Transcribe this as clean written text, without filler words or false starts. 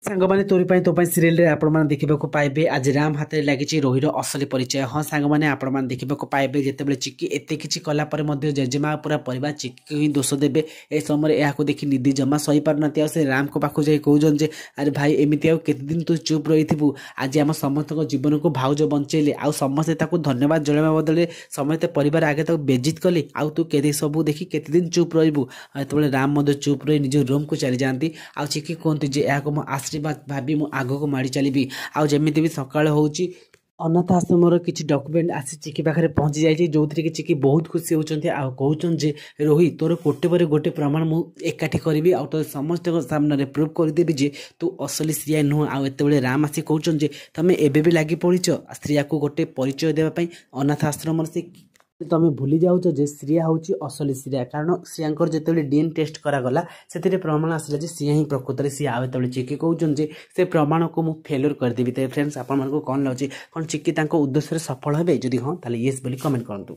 ସାଙ୍ଗମାନେ ତୋ ପାଇଁ ସିରିଏଲରେ ଆପଣମାନେ ଦେଖିବାକୁ ପାଇବେ ଆଜି ରାମ ହାତରେ ଲାଗିଛି ରୋହିର ଅସଲି ପରିଚୟ। ହଁ ସାଙ୍ଗମାନେ ଆପଣମାନେ ଦେଖିବାକୁ ପାଇବେ ଯେତେବେଳେ ଚିକି ଏତେ କିଛି କଲା ପରେ ମଧ୍ୟ ଜେଜେମା ପୁରା ପରିବାର ଚିକିକୁ ହିଁ ଦୋଷ ଦେବେ। ଏ ସମୟରେ ଏହାକୁ ଦେଖି ନିଧି ଜମା ସହିପାରୁନାହାନ୍ତି। ଆଉ ସେ ରାମଙ୍କ ପାଖକୁ ଯାଇ କହୁଛନ୍ତି ଯେ ଆରେ ଭାଇ ଏମିତି ଆଉ କେତେ ଦିନ ତୁ ଚୁପ୍ ରହିଥିବୁ। ଆଜି ଆମ ସମସ୍ତଙ୍କ ଜୀବନକୁ ଭାଉଜ ବଞ୍ଚେଇଲେ ଆଉ ସମସ୍ତେ ତାକୁ ଧନ୍ୟବାଦ ଜଣାଇବା ବଦଳରେ ସମସ୍ତେ ପରିବାର ଆଗେ ତାକୁ ବେଜିତ କଲେ। ଆଉ ତୁ କେତେ ସବୁ ଦେଖି କେତେ ଦିନ ଚୁପ୍ ରହିବୁ। ଆଉ ଯେତେବେଳେ ରାମ ମଧ୍ୟ ଚୁପ୍ ରହି ନିଜ ରୁମ୍କୁ ଚାଲିଯାଆନ୍ତି ଆଉ ଚିକି କୁହନ୍ତି ଯେ ଏହାକୁ ମୋ ଆଶୀର୍ବାଦ ଭାବି ମୁଁ ଆଗକୁ ମାଡ଼ି ଚାଲିବି। ଆଉ ଯେମିତି ବି ସକାଳ ହେଉଛି ଅନାଥ ଆଶ୍ରମର କିଛି ଡକ୍ୟୁମେଣ୍ଟ ଆସି ଚିକି ପାଖରେ ପହଞ୍ଚି ଯାଇଛି ଯେଉଁଥିରେ କି ଚିକି ବହୁତ ଖୁସି ହେଉଛନ୍ତି ଆଉ କହୁଛନ୍ତି ଯେ ରୋହି ତୋର ଗୋଟେ ପରେ ଗୋଟେ ପ୍ରମାଣ ମୁଁ ଏକାଠି କରିବି ଆଉ ତୋ ସମସ୍ତଙ୍କ ସାମ୍ନାରେ ପ୍ରୁଭ୍ କରିଦେବି ଯେ ତୁ ଅସଲି ଶ୍ରିୟା ନୁହଁ। ଆଉ ଏତେବେଳେ ରାମ ଆସି କହୁଛନ୍ତି ଯେ ତମେ ଏବେ ବି ଲାଗି ପଡ଼ିଛ ଶ୍ରିୟାକୁ ଗୋଟେ ପରିଚୟ ଦେବା ପାଇଁ ଅନାଥ ଆଶ୍ରମରେ। ସେ ତମେ ଭୁଲି ଯାଉଛ ଯେ ଶ୍ରିୟା ହେଉଛି ଅସଲି ଶ୍ରିୟା କାରଣ ଶ୍ରିୟାଙ୍କର ଯେତେବେଳେ DNA ଟେଷ୍ଟ କରାଗଲା ସେଥିରେ ପ୍ରମାଣ ଆସିଲା ଯେ ଶ୍ରିୟା ହିଁ ପ୍ରକୃତରେ ଶ୍ରିୟା। ଆଉ ଯେତେବେଳେ ଚିକି କହୁଛନ୍ତି ଯେ ସେ ପ୍ରମାଣକୁ ମୁଁ ଫେଲୁର କରିଦେବି। ତେବେ ଫ୍ରେଣ୍ଡସ୍ ଆପଣମାନଙ୍କୁ କ'ଣ ଲାଗୁଛି କ'ଣ ଚିକି ତାଙ୍କ ଉଦ୍ଦେଶ୍ୟରେ ସଫଳ ହେବେ? ଯଦି ହଁ ତାହେଲେ ୟେସ୍ ବୋଲି କମେଣ୍ଟ କରନ୍ତୁ।